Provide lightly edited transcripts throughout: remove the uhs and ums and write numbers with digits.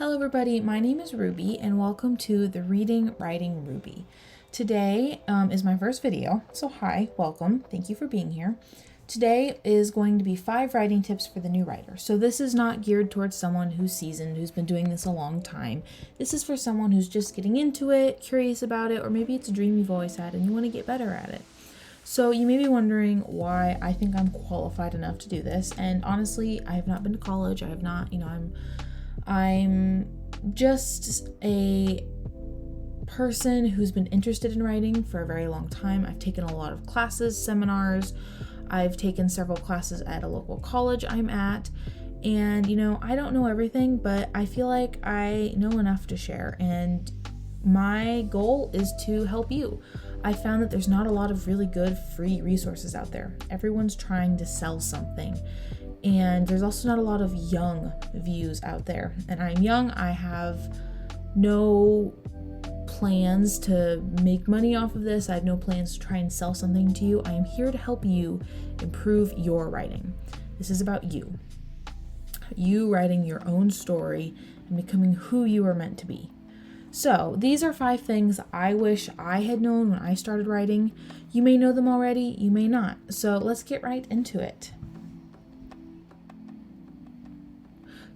Hello everybody, my name is Ruby and welcome to the Reading Writing Ruby. Today is my first video, so hi, welcome, thank you for being here. Today is going to be 5 writing tips for the new writer. So this is not geared towards someone who's seasoned, who's been doing this a long time. This is for someone who's just getting into it, curious about it, or maybe it's a dream you've always had and you want to get better at it. So you may be wondering why I think I'm qualified enough to do this, and honestly, I have not been to college, I have not, I'm just a person who's been interested in writing for a very long time. I've taken a lot of classes, seminars, I've taken several classes at a local college I'm at, and I don't know everything, but I feel like I know enough to share, and my goal is to help you. I found that there's not a lot of really good free resources out there. Everyone's trying to sell something. And there's also not a lot of young views out there. And I'm young, I have no plans to make money off of this. I have no plans to try and sell something to you. I am here to help you improve your writing. This is about you. You writing your own story and becoming who you are meant to be. So these are 5 things I wish I had known when I started writing. You may know them already, you may not. So let's get right into it.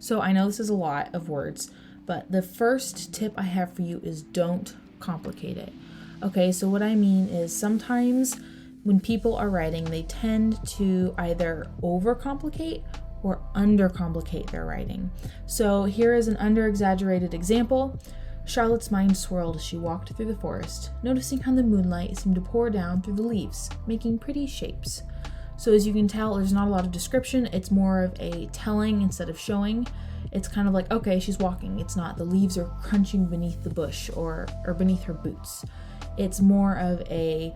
So I know this is a lot of words, but the first tip I have for you is don't complicate it. Okay, so what I mean is sometimes when people are writing, they tend to either overcomplicate or undercomplicate their writing. So here is an under-exaggerated example. Charlotte's mind swirled as she walked through the forest, noticing how the moonlight seemed to pour down through the leaves, making pretty shapes. So as you can tell, there's not a lot of description. It's more of a telling instead of showing. It's kind of like, okay, she's walking. It's not the leaves are crunching beneath the bush or beneath her boots. It's more of a,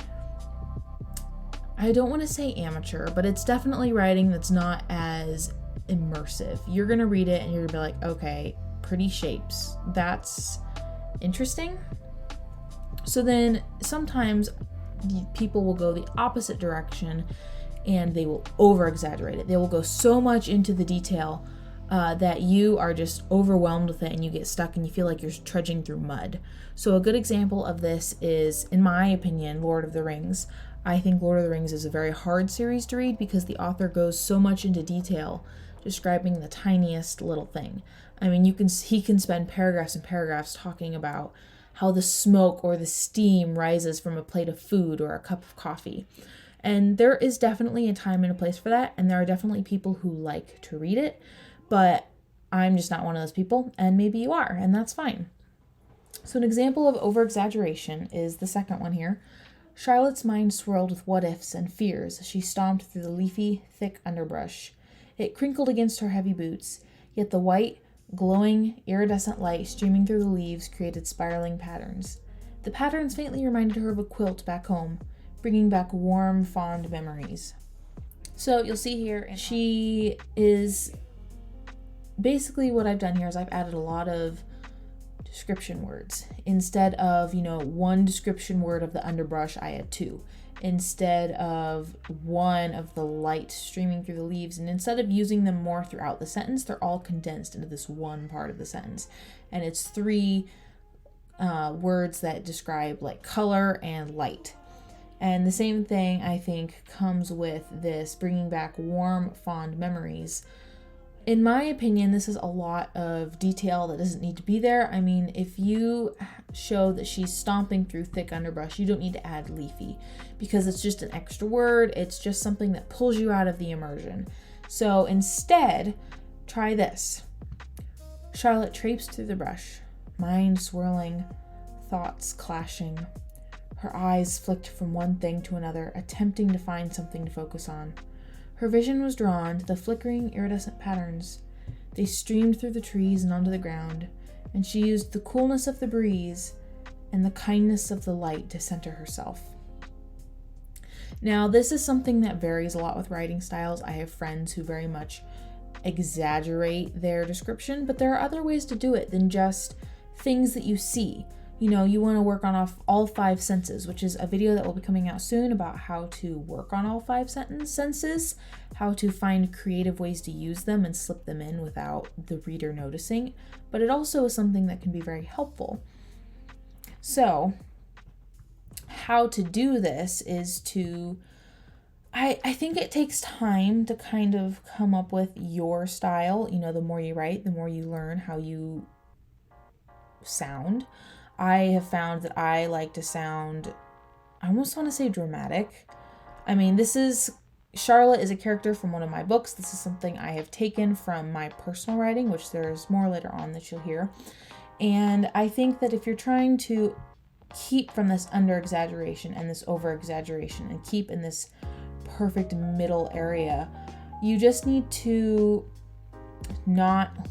I don't want to say amateur, but it's definitely writing that's not as immersive. You're going to read it and you're going to be like, okay, pretty shapes. That's interesting. So then sometimes people will go the opposite direction and they will over-exaggerate it. They will go so much into the detail that you are just overwhelmed with it and you get stuck and you feel like you're trudging through mud. So a good example of this is, in my opinion, Lord of the Rings. I think Lord of the Rings is a very hard series to read because the author goes so much into detail describing the tiniest little thing. I mean, he can spend paragraphs and paragraphs talking about how the smoke or the steam rises from a plate of food or a cup of coffee. And there is definitely a time and a place for that, and there are definitely people who like to read it, but I'm just not one of those people, and maybe you are, and that's fine. So an example of over-exaggeration is the second one here. Charlotte's mind swirled with what-ifs and fears as she stomped through the leafy, thick underbrush. It crinkled against her heavy boots, yet the white, glowing, iridescent light streaming through the leaves created spiraling patterns. The patterns faintly reminded her of a quilt back home, bringing back warm, fond memories. So you'll see here, she is basically what I've done here is I've added a lot of description words. Instead of, one description word of the underbrush, I had 2. Instead of 1 of the light streaming through the leaves, and instead of using them more throughout the sentence, they're all condensed into this one part of the sentence. And it's 3 words that describe like color and light. And the same thing, I think, comes with this bringing back warm, fond memories. In my opinion, this is a lot of detail that doesn't need to be there. I mean, if you show that she's stomping through thick underbrush, you don't need to add leafy because it's just an extra word. It's just something that pulls you out of the immersion. So instead, try this. Charlotte traipsed through the brush, mind swirling, thoughts clashing. Her eyes flicked from one thing to another, attempting to find something to focus on. Her vision was drawn to the flickering, iridescent patterns. They streamed through the trees and onto the ground, and she used the coolness of the breeze and the kindness of the light to center herself. Now, this is something that varies a lot with writing styles. I have friends who very much exaggerate their description, but there are other ways to do it than just things that you see. you know, you want to work on all 5 senses, which is a video that will be coming out soon about how to work on all 5 senses, how to find creative ways to use them and slip them in without the reader noticing. But it also is something that can be very helpful. So how to do this is to, I think it takes time to kind of come up with your style. You know, the more you write, the more you learn how you sound. I have found that I like to sound, I almost want to say dramatic. I mean, Charlotte is a character from one of my books. This is something I have taken from my personal writing, which there's more later on that you'll hear. And I think that if you're trying to keep from this under-exaggeration and this over-exaggeration and keep in this perfect middle area, you just need to not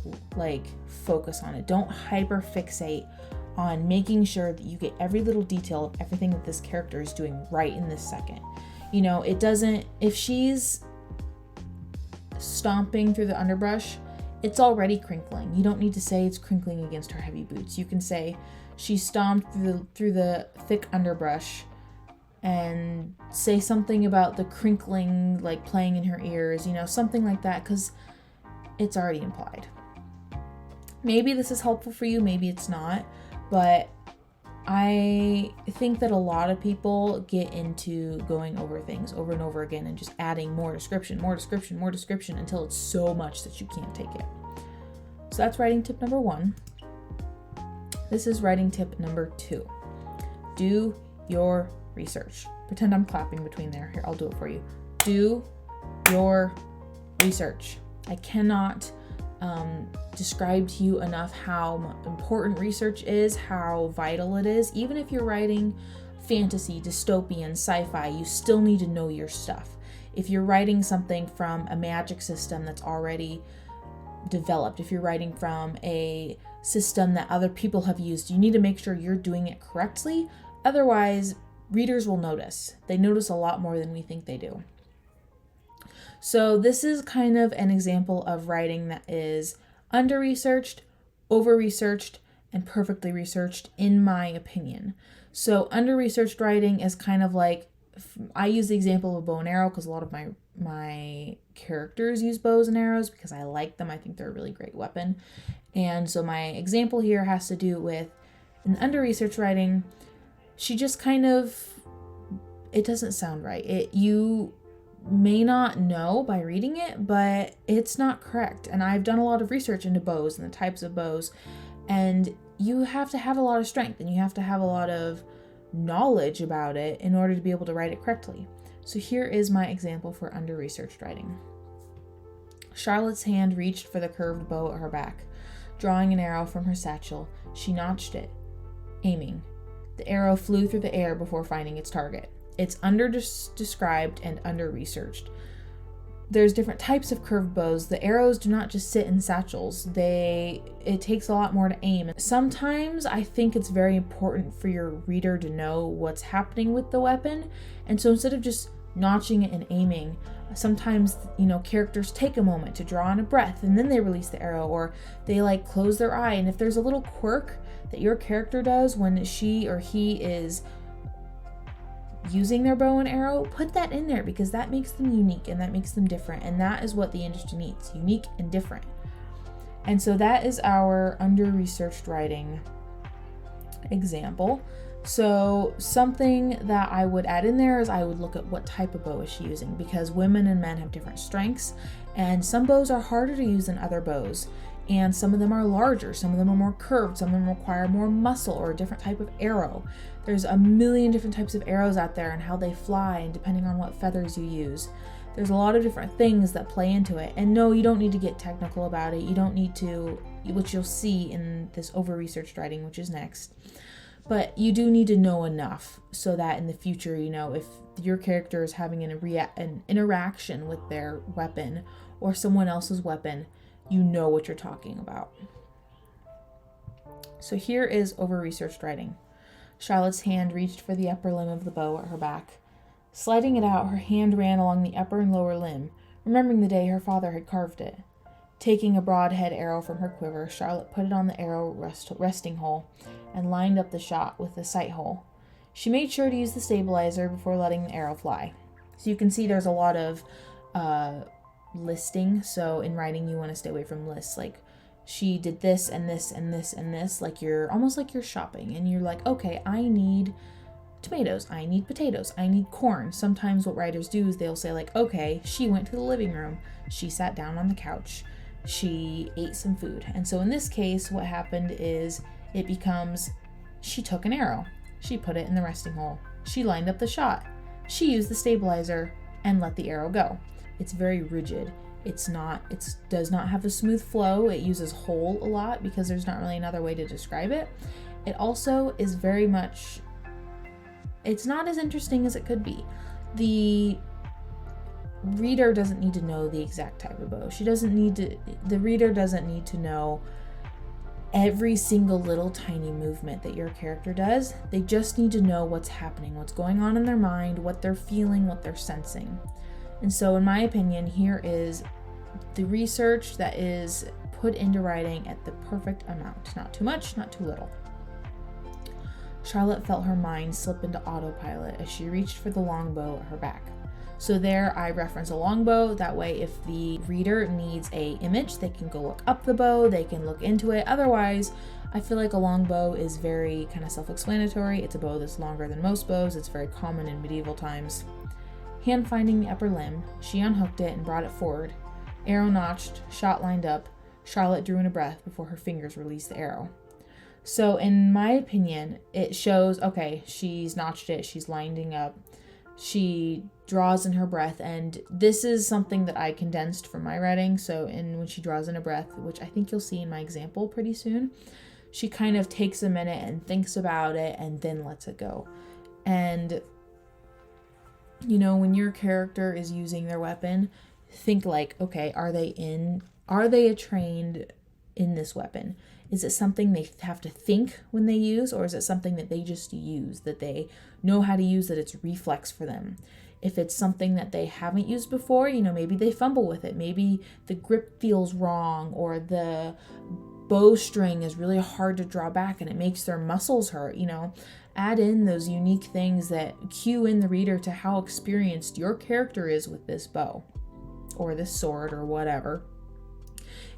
focus on it. Don't hyper-fixate on making sure that you get every little detail of everything that this character is doing right in this second. You know, if she's stomping through the underbrush, it's already crinkling. You don't need to say it's crinkling against her heavy boots. You can say she stomped through the thick underbrush and say something about the crinkling playing in her ears, you know, something like that, because it's already implied. Maybe this is helpful for you, maybe it's not, but I think that a lot of people get into going over things over and over again and just adding more description until it's so much that you can't take it. So that's writing tip number 1. This is writing tip number 2. Do your research. Pretend I'm clapping between there. Here, I'll do it for you. Do your research. I cannot describe to you enough how important research is, how vital it is. Even if you're writing fantasy, dystopian, sci-fi, you still need to know your stuff. If you're writing something from a magic system that's already developed, if you're writing from a system that other people have used, you need to make sure you're doing it correctly. Otherwise, readers will notice. They notice a lot more than we think they do. So this is kind of an example of writing that is under-researched, over-researched, and perfectly researched, in my opinion. So under-researched writing is kind of like, I use the example of a bow and arrow because a lot of my characters use bows and arrows because I like them. I think they're a really great weapon. And so my example here has to do with an under-researched writing. She just kind of, it doesn't sound right. You may not know by reading it, but it's not correct. And I've done a lot of research into bows and the types of bows, and you have to have a lot of strength and you have to have a lot of knowledge about it in order to be able to write it correctly. So here is my example for under-researched writing. Charlotte's hand reached for the curved bow at her back. Drawing an arrow from her satchel, she notched it, aiming. The arrow flew through the air before finding its target. It's under-described and under-researched. There's different types of curved bows. The arrows do not just sit in satchels. It takes a lot more to aim. Sometimes I think it's very important for your reader to know what's happening with the weapon. And so instead of just notching it and aiming, sometimes, characters take a moment to draw in a breath and then they release the arrow, or they close their eye. And if there's a little quirk that your character does when she or he is using their bow and arrow, put that in there, because that makes them unique and that makes them different, and that is what the industry needs, unique and different. And so that is our under-researched writing example. So something that I would add in there is I would look at what type of bow is she using, because women and men have different strengths, and some bows are harder to use than other bows, and some of them are larger, some of them are more curved, some of them require more muscle or a different type of arrow. There's a million different types of arrows out there and how they fly, and depending on what feathers you use. There's a lot of different things that play into it. And no, you don't need to get technical about it. You don't need to, which you'll see in this over-researched writing, which is next. But you do need to know enough so that in the future, if your character is having an interaction with their weapon or someone else's weapon, you know what you're talking about. So here is over-researched writing. Charlotte's hand reached for the upper limb of the bow at her back. Sliding it out, her hand ran along the upper and lower limb, remembering the day her father had carved it. Taking a broadhead arrow from her quiver, Charlotte put it on the arrow resting hole and lined up the shot with the sight hole. She made sure to use the stabilizer before letting the arrow fly. So you can see there's a lot of listing. So in writing, you want to stay away from lists. Like, she did this and this and this and this. Like, you're almost like you're shopping and you're like, okay, I need tomatoes, I need potatoes, I need corn. Sometimes what writers do is they'll say like, okay, she went to the living room, she sat down on the couch, she ate some food. And so in this case, what happened is it becomes, she took an arrow, she put it in the resting hole, she lined up the shot, she used the stabilizer and let the arrow go. It's very rigid. It does not have a smooth flow. It uses whole a lot because there's not really another way to describe it. It also is very much, it's not as interesting as it could be. The reader doesn't need to know the exact type of bow. The reader doesn't need to know every single little tiny movement that your character does. They just need to know what's happening, what's going on in their mind, what they're feeling, what they're sensing. And so in my opinion, here is the research that is put into writing at the perfect amount. Not too much, not too little. Charlotte felt her mind slip into autopilot as she reached for the longbow at her back. So there I reference a longbow. That way if the reader needs an image, they can go look up the bow, they can look into it. Otherwise, I feel like a longbow is very kind of self-explanatory. It's a bow that's longer than most bows. It's very common in medieval times. Hand finding the upper limb, she unhooked it and brought it forward. Arrow notched, shot lined up. Charlotte drew in a breath before her fingers released the arrow. So in my opinion, it shows, okay, she's notched it, she's lining up, she draws in her breath, and this is something that I condensed from my writing. So when she draws in a breath, which I think you'll see in my example pretty soon, she kind of takes a minute and thinks about it and then lets it go. And you know, when your character is using their weapon, think like, okay, are they trained in this weapon? Is it something they have to think when they use, or is it something that they just use, that they know how to use, that it's reflex for them? If it's something that they haven't used before, you know, maybe they fumble with it. Maybe the grip feels wrong, or the bowstring is really hard to draw back and it makes their muscles hurt, you know. Add in those unique things that cue in the reader to how experienced your character is with this bow or this sword or whatever.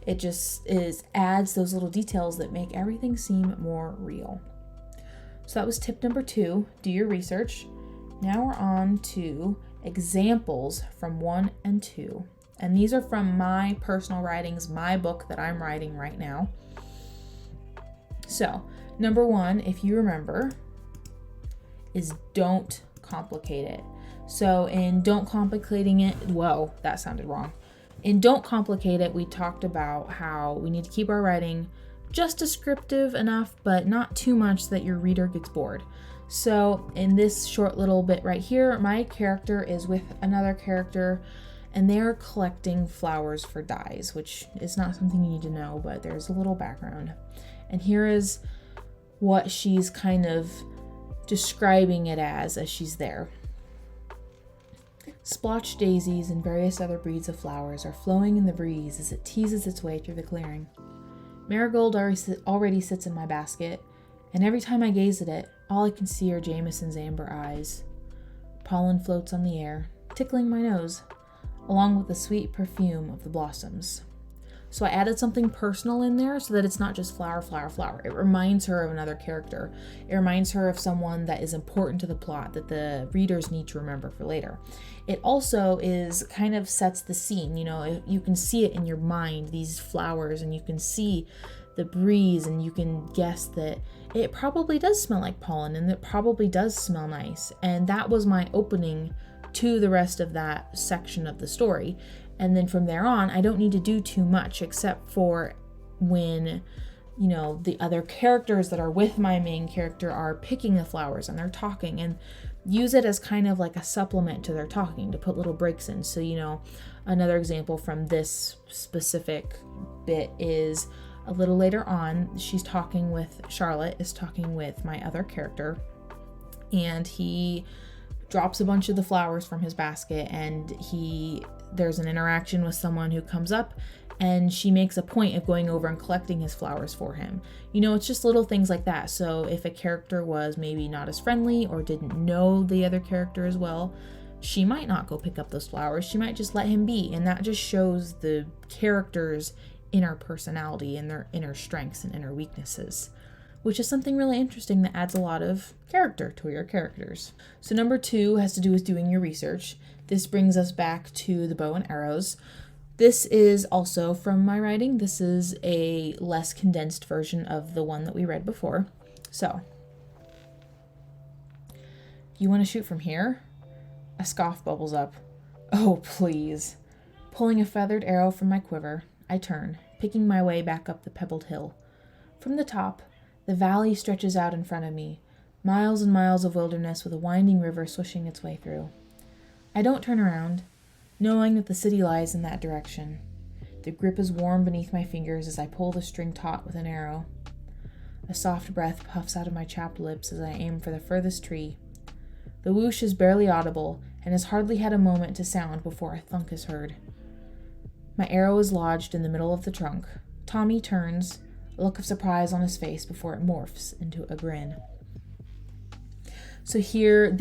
It just adds those little details that make everything seem more real. So that was tip number 2, do your research. Now we're on to examples from 1 and 2. And these are from my personal writings, my book that I'm writing right now. So, number 1, if you remember, is don't complicate it. So in don't complicating it, whoa, that sounded wrong. In don't complicate it, we talked about how we need to keep our writing just descriptive enough, but not too much that your reader gets bored. So in this short little bit right here, my character is with another character and they're collecting flowers for dyes, which is not something you need to know, but there's a little background. And here is what she's kind of describing it as she's there. Splotched daisies and various other breeds of flowers are flowing in the breeze as it teases its way through the clearing. Marigold already sits in my basket, and every time I gaze at it, all I can see are Jameson's amber eyes. Pollen floats on the air, tickling my nose, along with the sweet perfume of the blossoms. So I added something personal in there so that it's not just flower, flower, flower. It reminds her of another character. It reminds her of someone that is important to the plot that the readers need to remember for later. It also kind of sets the scene. You know, you can see it in your mind, these flowers, and you can see the breeze, and you can guess that it probably does smell like pollen, and it probably does smell nice. And that was my opening to the rest of that section of the story. And then from there on, I don't need to do too much except for when, you know, the other characters that are with my main character are picking the flowers and they're talking, and use it as kind of like a supplement to their talking to put little breaks in. So, you know, another example from this specific bit is a little later on, Charlotte is talking with my other character, and he drops a bunch of the flowers from his basket and he there's an interaction with someone who comes up and she makes a point of going over and collecting his flowers for him. You know, it's just little things like that. So if a character was maybe not as friendly or didn't know the other character as well, she might not go pick up those flowers. She might just let him be. And that just shows the character's inner personality and their inner strengths and inner weaknesses, which is something really interesting that adds a lot of character to your characters. So number 2 has to do with doing your research. This brings us back to the bow and arrows. This is also from my writing. This is a less condensed version of the one that we read before. So, you want to shoot from here? A scoff bubbles up. Oh, please. Pulling a feathered arrow from my quiver, I turn, picking my way back up the pebbled hill. From the top, the valley stretches out in front of me, miles and miles of wilderness with a winding river swishing its way through. I don't turn around, knowing that the city lies in that direction. The grip is warm beneath my fingers as I pull the string taut with an arrow. A soft breath puffs out of my chapped lips as I aim for the furthest tree. The whoosh is barely audible and has hardly had a moment to sound before a thunk is heard. My arrow is lodged in the middle of the trunk. Tommy turns, a look of surprise on his face before it morphs into a grin. So here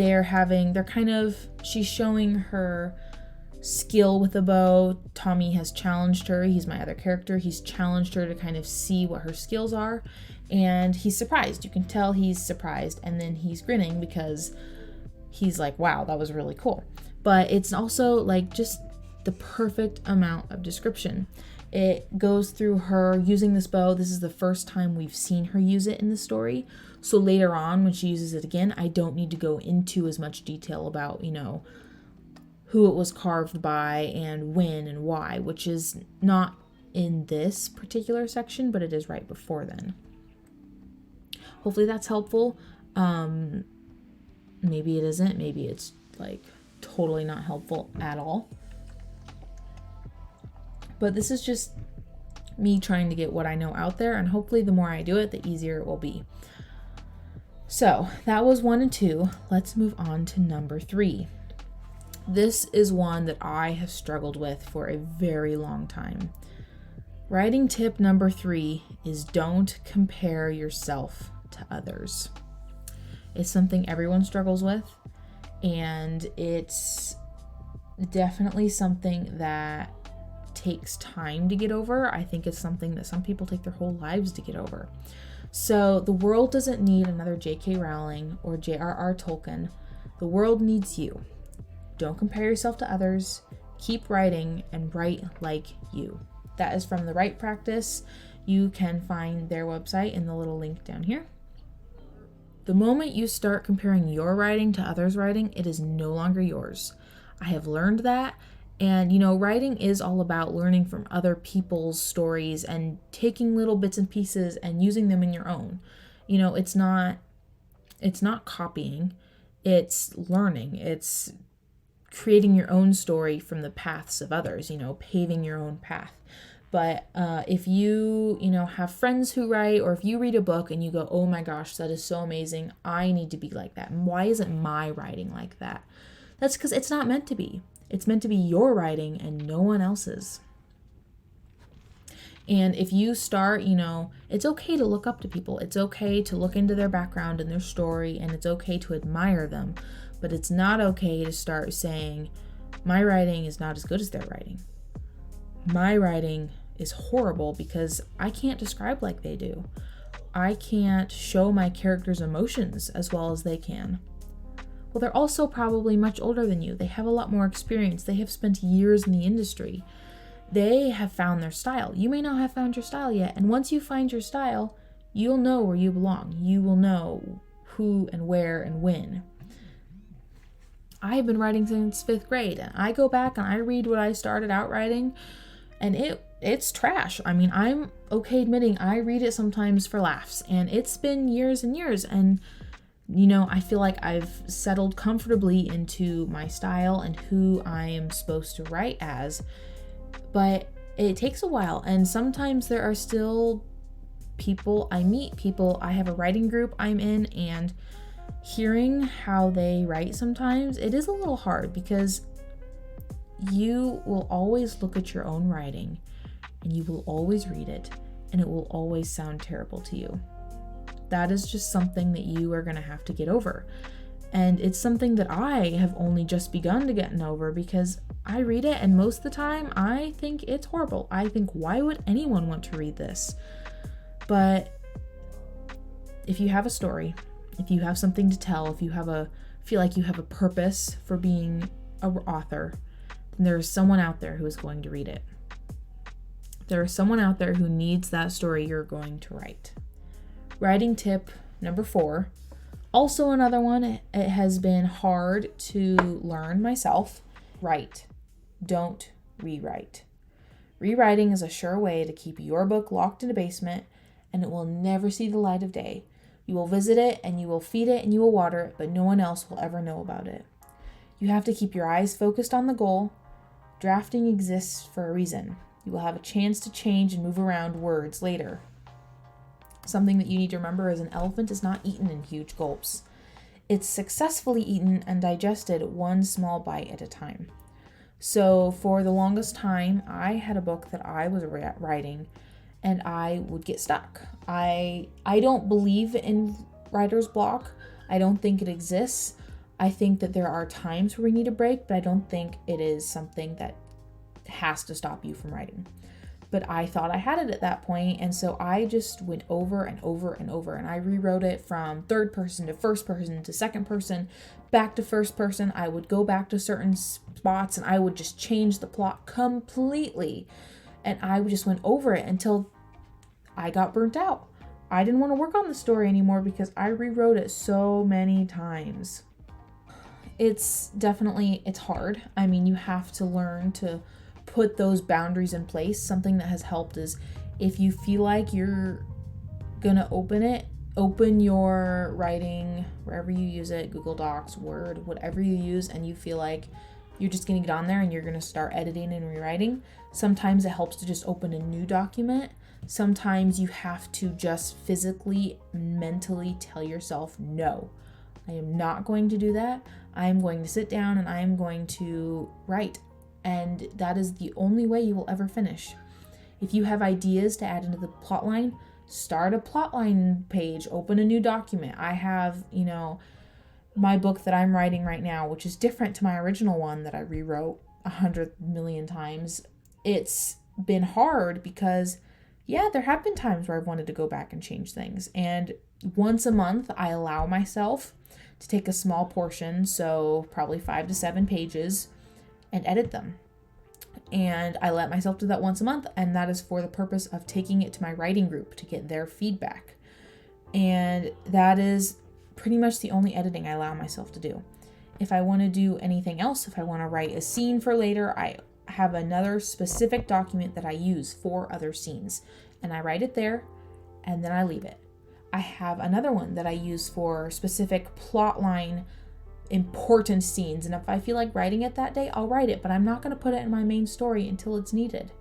she's showing her skill with the bow. Tommy has challenged her. He's my other character. He's challenged her to kind of see what her skills are, and he's surprised. You can tell he's surprised, and then he's grinning because he's like, wow, that was really cool. But it's also like just the perfect amount of description. It goes through her using this bow. This is the first time we've seen her use it in the story. So later on, when she uses it again, I don't need to go into as much detail about, who it was carved by and when and why, which is not in this particular section, but it is right before then. Hopefully that's helpful. Maybe it isn't. Maybe it's like totally not helpful at all. But this is just me trying to get what I know out there, and hopefully the more I do it, the easier it will be. So that was 1 and 2. Let's move on to number 3. This is one that I have struggled with for a very long time. Writing tip number 3 is don't compare yourself to others. It's something everyone struggles with, and it's definitely something that takes time to get over. I think it's something that some people take their whole lives to get over. So the world doesn't need another J.K. Rowling or J.R.R. Tolkien. The world needs you. Don't compare yourself to others. Keep writing and write like you. That is from The Write Practice. You can find their website in the little link down here. The moment you start comparing your writing to others' writing, it is no longer yours. I have learned that. And, writing is all about learning from other people's stories and taking little bits and pieces and using them in your own. It's not copying. It's learning. It's creating your own story from the paths of others, paving your own path. But if you, have friends who write, or if you read a book and you go, oh my gosh, that is so amazing, I need to be like that. And why isn't my writing like that? That's because it's not meant to be. It's meant to be your writing and no one else's. And if you start, it's okay to look up to people. It's okay to look into their background and their story, and it's okay to admire them. But it's not okay to start saying, my writing is not as good as their writing. My writing is horrible because I can't describe like they do. I can't show my characters' emotions as well as they can. Well, they're also probably much older than you. They have a lot more experience. They have spent years in the industry. They have found their style. You may not have found your style yet. And once you find your style, you'll know where you belong. You will know who and where and when. I've been writing since 5th grade, and I go back and I read what I started out writing, and it's trash. I mean, I'm okay admitting I read it sometimes for laughs, and it's been years and years, and I feel like I've settled comfortably into my style and who I am supposed to write as, but it takes a while. And sometimes there are still people I meet, I have a writing group I'm in, and hearing how they write sometimes, it is a little hard because you will always look at your own writing and you will always read it and it will always sound terrible to you. That is just something that you are going to have to get over. And it's something that I have only just begun to get over, because I read it and most of the time I think it's horrible. I think, why would anyone want to read this? But if you have a story, if you have something to tell, if you feel like you have a purpose for being an author, then there is someone out there who is going to read it. There is someone out there who needs that story you're going to write. Writing tip number 4. Also another one, it has been hard to learn myself. Write. Don't rewrite. Rewriting is a sure way to keep your book locked in a basement, and it will never see the light of day. You will visit it and you will feed it and you will water it, but no one else will ever know about it. You have to keep your eyes focused on the goal. Drafting exists for a reason. You will have a chance to change and move around words later. Something that you need to remember is an elephant is not eaten in huge gulps. It's successfully eaten and digested one small bite at a time. So for the longest time, I had a book that I was writing and I would get stuck. I don't believe in writer's block. I don't think it exists. I think that there are times where we need a break, but I don't think it is something that has to stop you from writing. But I thought I had it at that point, and so I just went over and over and over, and I rewrote it from third person to first person to second person, back to first person. I would go back to certain spots, and I would just change the plot completely, and I just went over it until I got burnt out. I didn't want to work on the story anymore because I rewrote it so many times. It's hard. I mean, you have to learn to put those boundaries in place. Something that has helped is, if you feel like you're gonna open your writing wherever you use it, Google Docs, Word, whatever you use, and you feel like you're just gonna get on there and you're gonna start editing and rewriting. Sometimes it helps to just open a new document. Sometimes you have to just physically, mentally tell yourself, no, I am not going to do that. I am going to sit down and I am going to write. And that is the only way you will ever finish. If you have ideas to add into the plotline, start a plotline page, open a new document. I have, my book that I'm writing right now, which is different to my original one that I rewrote 100 million times. It's been hard because, there have been times where I've wanted to go back and change things. And once a month, I allow myself to take a small portion, so probably 5 to 7 pages, and edit them. And I let myself do that once a month, and that is for the purpose of taking it to my writing group to get their feedback. And that is pretty much the only editing I allow myself to do. If I want to do anything else, if I want to write a scene for later, I have another specific document that I use for other scenes, and I write it there, and then I leave it. I have another one that I use for specific plotline important scenes, and if I feel like writing it that day, I'll write it, but I'm not going to put it in my main story until it's needed.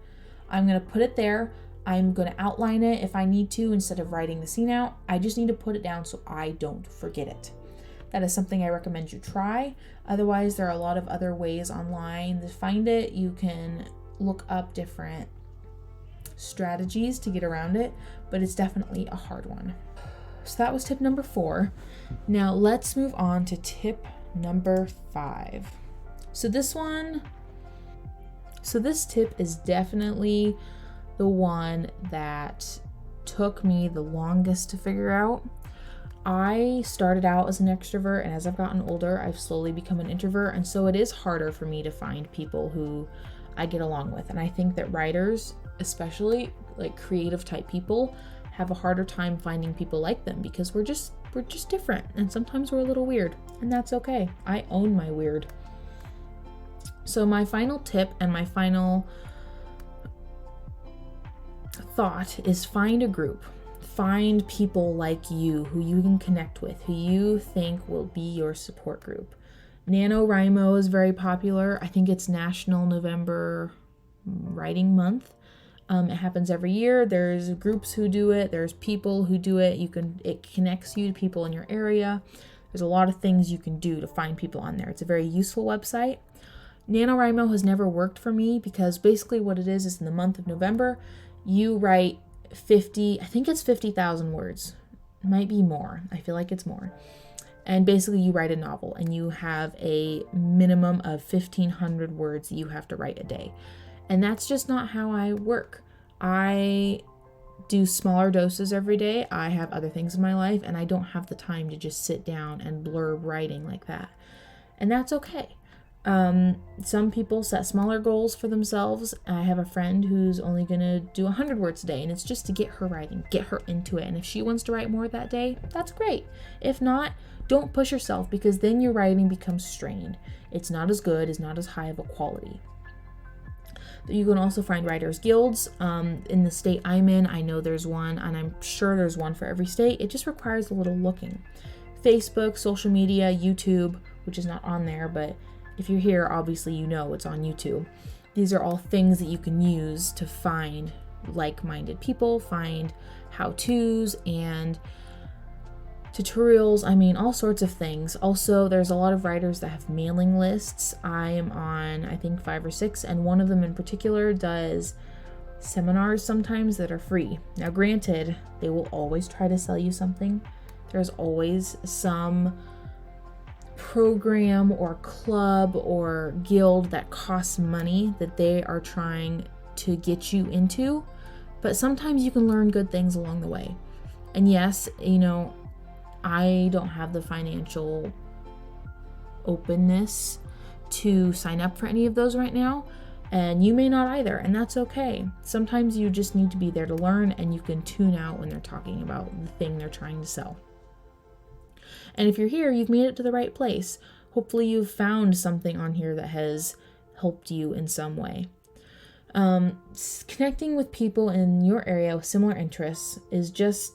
I'm going to put it there. I'm going to outline it if I need to instead of writing the scene out. I just need to put it down so I don't forget it. That is something I recommend you try. Otherwise, there are a lot of other ways online to find it. You can look up different strategies to get around it, but it's definitely a hard one. So that was tip number 4. Now let's move on to tip number 5. So this tip is definitely the one that took me the longest to figure out. I started out as an extrovert, and as I've gotten older, I've slowly become an introvert, and so it is harder for me to find people who I get along with. And I think that writers, especially like creative type people, have a harder time finding people like them because we're just different, and sometimes we're a little weird, and that's okay. I own my weird. So my final tip and my final thought is find a group. Find people like you who you can connect with, who you think will be your support group. NaNoWriMo is very popular. I think it's National November Writing Month. It happens every year. There's groups who do it. There's people who do it. It connects you to people in your area. There's a lot of things you can do to find people on there. It's a very useful website. NaNoWriMo has never worked for me because basically what it is in the month of November, you write 50, I think it's 50,000 words. It might be more. I feel like it's more. And basically you write a novel and you have a minimum of 1,500 words that you have to write a day. And that's just not how I work. I do smaller doses every day. I have other things in my life and I don't have the time to just sit down and blurb writing like that. And that's okay. Some people set smaller goals for themselves. I have a friend who's only going to do 100 words a day, and it's just to get her writing, get her into it. And if she wants to write more that day, that's great. If not, don't push yourself, because then your writing becomes strained. It's not as good, it's not as high of a quality. You can also find writers' guilds. In the state I'm in, I know there's one, and I'm sure there's one for every state. It just requires a little looking. Facebook, social media, YouTube, which is not on there, but if you're here, obviously you know it's on YouTube. These are all things that you can use to find like-minded people, find how-tos and tutorials, all sorts of things. Also, there's a lot of writers that have mailing lists. I am on, I think, 5 or 6, and one of them in particular does seminars sometimes that are free. Now, granted, they will always try to sell you something. There's always some program or club or guild that costs money that they are trying to get you into, but sometimes you can learn good things along the way. And yes, I don't have the financial openness to sign up for any of those right now, and you may not either, and that's okay. Sometimes you just need to be there to learn, and you can tune out when they're talking about the thing they're trying to sell. And if you're here, you've made it to the right place. Hopefully you've found something on here that has helped you in some way. Connecting with people in your area with similar interests is just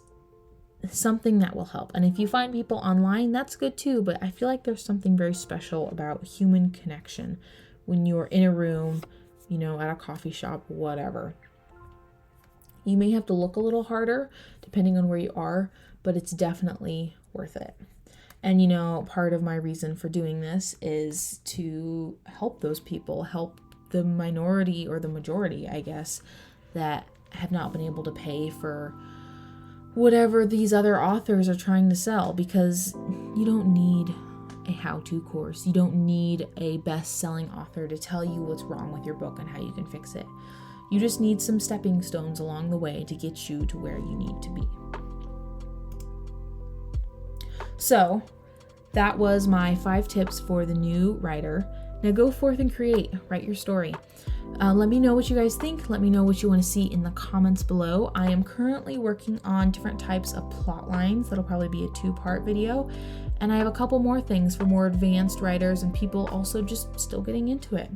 something that will help. And if you find people online, that's good too, but I feel like there's something very special about human connection when you're in a room, at a coffee shop, whatever. You may have to look a little harder depending on where you are, but it's definitely worth it. And part of my reason for doing this is to help those people, help the minority or the majority, I guess, that have not been able to pay for whatever these other authors are trying to sell, because you don't need a how-to course. You don't need a best-selling author to tell you what's wrong with your book and how you can fix it. You just need some stepping stones along the way to get you to where you need to be. So that was my 5 tips for the new writer. Now go forth and write your story. Let me know what you guys think. Let me know what you want to see in the comments below. I am currently working on different types of plot lines. That'll probably be a 2-part video. And I have a couple more things for more advanced writers and people also just still getting into it.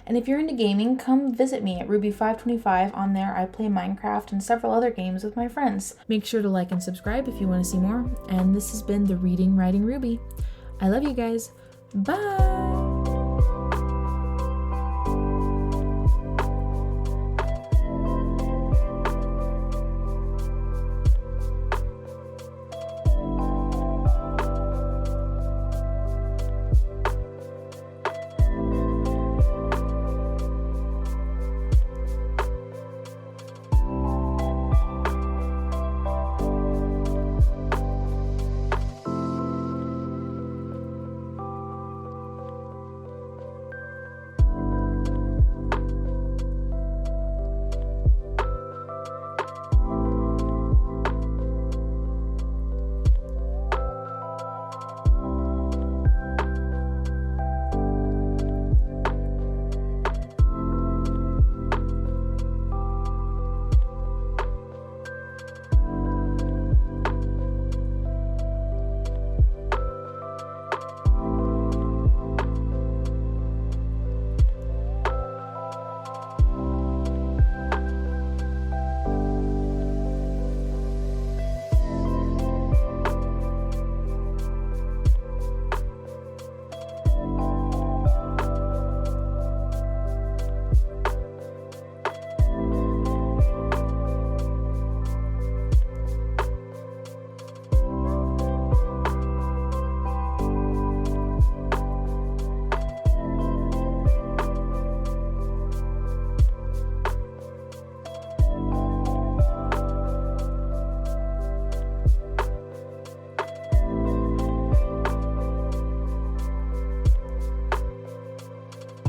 And if you're into gaming, come visit me at Ruby525. On there, I play Minecraft and several other games with my friends. Make sure to like and subscribe if you want to see more. And this has been the Reading Writing Ruby. I love you guys. Bye!